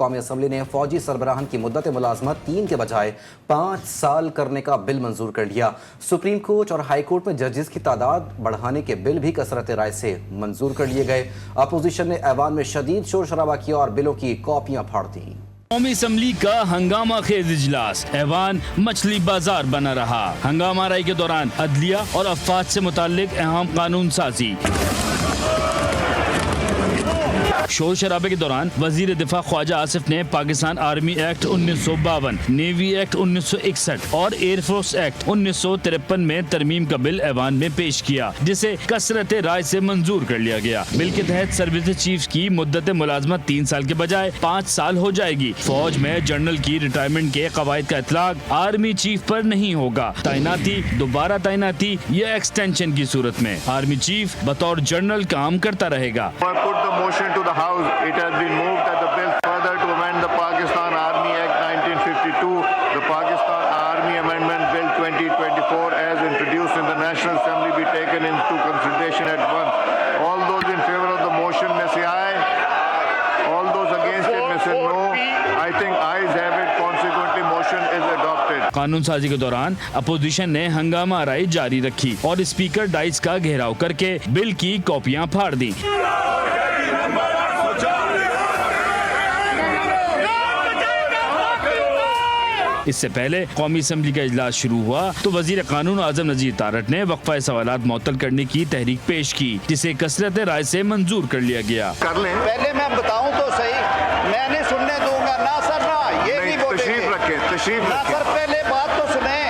قومی اسمبلی نے فوجی سربراہان کی مدت ملازمت 3 کے بجائے 5 سال کرنے کا بل منظور کر لیا۔ سپریم کورٹ اور ہائی کورٹ میں ججز کی تعداد بڑھانے کے بل بھی کثرت رائے سے منظور کر لیے گئے۔ اپوزیشن نے ایوان میں شدید شور شرابہ کیا اور بلوں کی کاپیاں پھاڑ دیں۔ قومی اسمبلی کا ہنگامہ خیز اجلاس، ایوان مچھلی بازار بنا رہا۔ ہنگامہ آرائی کے دوران عدلیہ اور افواج سے متعلق اہم قانون سازی۔ شور شرابے کے دوران وزیر دفاع خواجہ آصف نے Pakistan army act 1952، navy act 1961 اور ایئر فورس ایکٹ 1953 میں ترمیم کا بل ایوان میں پیش کیا، جسے کثرت رائے سے منظور کر لیا گیا۔ بل کے تحت سروس چیف کی مدت ملازمت 3 سال کے بجائے 5 سال ہو جائے گی۔ فوج میں جنرل کی ریٹائرمنٹ کے قواعد کا اطلاق آرمی چیف پر نہیں ہوگا۔ تعیناتی، دوبارہ تعیناتی یا ایکسٹینشن کی صورت میں آرمی چیف بطور جنرل کام کرتا رہے گا۔ It has been moved that the bill further to amend the Pakistan Army Act 1952, the Pakistan Army Amendment Bill 2024 as introduced in the National Assembly be taken into consideration at once. All those in favor of the motion may say aye. All those against it may say no. I think ayes have it. Consequently, motion is adopted. قانون سازی کے دوران opposition نے ہنگامہ آرائی جاری رکھی اور اسپیکر ڈائس کا گھیراؤ کر کے بل کی کاپیاں پھاڑ دیں۔ اس سے پہلے قومی اسمبلی کا اجلاس شروع ہوا تو وزیر قانون اعظم نذیر تارٹ نے وقفہ سوالات معطل کرنے کی تحریک پیش کی، جسے کثرت رائے سے منظور کر لیا گیا۔ پہلے میں بتاؤں تو صحیح، میں نہیں سننے دوں گا نا سر، نا یہ نہیں بولیں گے۔ تشریف نا رکھیں۔ سر پہلے بات تو سنیں،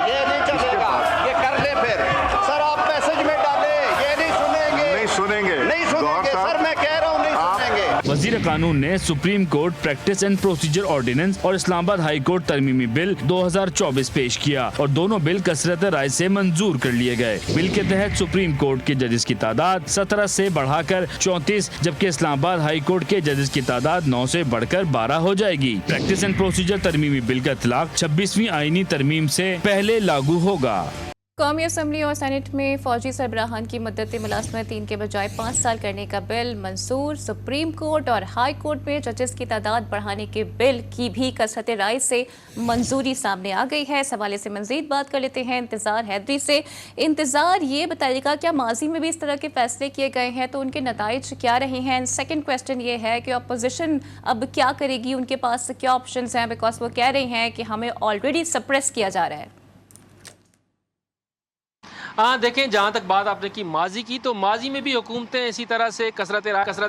یہ نہیں چلے گا، یہ کر لیں پھر۔ سر آپ میسج میں ڈالیں، یہ نہیں سنیں گے۔ نہیں سنیں گے، نہیں سنیں گے سر، میں کہہ رہا ہوں نہیں سنیں گے۔ وزیر قانون نے supreme court practice and procedure ordinance اور اسلام آباد ہائی کورٹ ترمیمی بل 2024 پیش کیا اور دونوں بل کثرت رائے سے منظور کر لیے گئے۔ بل کے تحت سپریم کورٹ کے ججز کی تعداد 17 سے بڑھا کر 34، جبکہ اسلام آباد ہائی کورٹ کے ججز کی تعداد 9 سے بڑھ کر 12 ہو جائے گی۔ پریکٹس اینڈ پروسیجر ترمیمی بل کا اطلاق 26ویں آئینی ترمیم سے پہلے لاگو ہوگا۔ قومی اسمبلی اور سینٹ میں فوجی سربراہان کی مدت ملازمت 3 کے بجائے 5 سال کرنے کا بل منظور۔ سپریم کورٹ اور ہائی کورٹ میں ججز کی تعداد بڑھانے کے بل کی بھی کثرت رائے سے منظوری سامنے آ گئی ہے۔ اس حوالے سے مزید بات کر لیتے ہیں انتظار حیدری سے۔ انتظار، یہ بتائیے گا کیا ماضی میں بھی اس طرح کے فیصلے کیے گئے ہیں تو ان کے نتائج کیا رہے ہیں؟ سیکنڈ کویسچن یہ ہے کہ اپوزیشن اب کیا کرے گی، ان کے پاس کیا آپشنز ہیں، بیکاز وہ کہہ رہے ہیں کہ ہمیں آلریڈی سپریس کیا جا رہا ہے۔ ہاں دیکھیں، جہاں تک بات آپ نے کی ماضی کی، تو ماضی میں بھی حکومتیں اسی طرح سے کثرت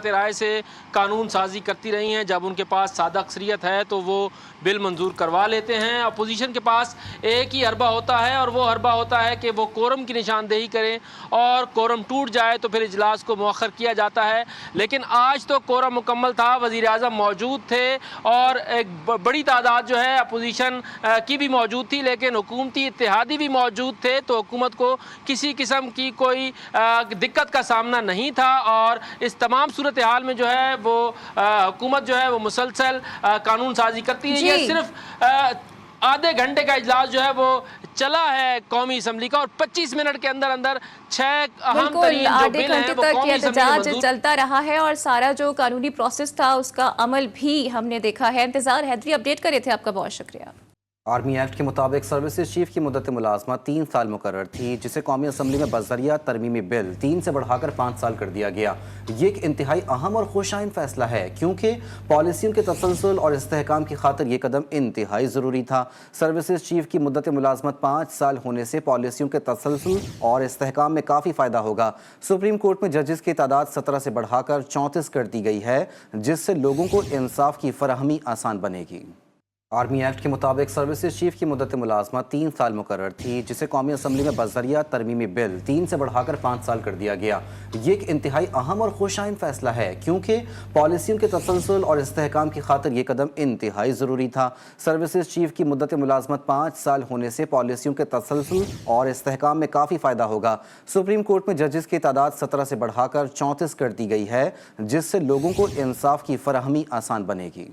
رائے سے قانون سازی کرتی رہی ہیں۔ جب ان کے پاس سادہ اکثریت ہے تو وہ بل منظور کروا لیتے ہیں۔ اپوزیشن کے پاس ایک ہی حربہ ہوتا ہے اور وہ حربہ ہوتا ہے کہ وہ کورم کی نشاندہی کریں، اور کورم ٹوٹ جائے تو پھر اجلاس کو مؤخر کیا جاتا ہے۔ لیکن آج تو کورم مکمل تھا، وزیر اعظم موجود تھے اور ایک بڑی تعداد جو ہے اپوزیشن کی بھی موجود تھی، لیکن حکومتی اتحادی بھی موجود تھے، تو حکومت کو کسی قسم کی کوئی دقت کا سامنا نہیں تھا۔ اور اس تمام صورتحال میں جو ہے وہ حکومت جو ہے وہ مسلسل قانون سازی کرتی ہے۔ یہ صرف آدھے گھنٹے کا اجلاس جو ہے وہ چلا ہے قومی اسمبلی کا، اور 25 منٹ کے اندر اندر 6 اہم ترین جو بل ہیں وہ قومی اسمبلی میں احتجاج چلتا رہا ہے اور سارا جو قانونی پروسیس تھا اس کا عمل بھی ہم نے دیکھا ہے۔ انتظار حیدری اپڈیٹ کر رہے تھے، آپ کا بہت شکریہ۔ آرمی ایکٹ کے مطابق سروسز چیف کی مدت ملازمت 3 سال مقرر تھی، جسے قومی اسمبلی میں بذریعہ ترمیمی بل 3 سے بڑھا کر 5 سال کر دیا گیا۔ یہ ایک انتہائی اہم اور خوشائن فیصلہ ہے، کیونکہ پالیسیوں کے تسلسل اور استحکام کی خاطر یہ قدم انتہائی ضروری تھا۔ سروسز چیف کی مدت ملازمت 5 سال ہونے سے پالیسیوں کے تسلسل اور استحکام میں کافی فائدہ ہوگا۔ سپریم کورٹ میں ججز کی تعداد 17 سے بڑھا کر 34 کر دی گئی ہے، جس سے لوگوں کو انصاف کی فراہمی آسان بنے گی۔ آرمی ایکٹ کے مطابق سروسز چیف کی مدت ملازمت 3 سال مقرر تھی، جسے قومی اسمبلی میں بذریعہ ترمیمی بل 3 سے بڑھا کر 5 سال کر دیا گیا۔ یہ ایک انتہائی اہم اور خوشائن فیصلہ ہے، کیونکہ پالیسیوں کے تسلسل اور استحکام کی خاطر یہ قدم انتہائی ضروری تھا۔ سروسز چیف کی مدت ملازمت 5 سال ہونے سے پالیسیوں کے تسلسل اور استحکام میں کافی فائدہ ہوگا۔ سپریم کورٹ میں ججز کی تعداد 17 سے بڑھا کر 34 کر دی گئی ہے، جس سے لوگوں کو انصاف کی فراہمی آسان بنے گی۔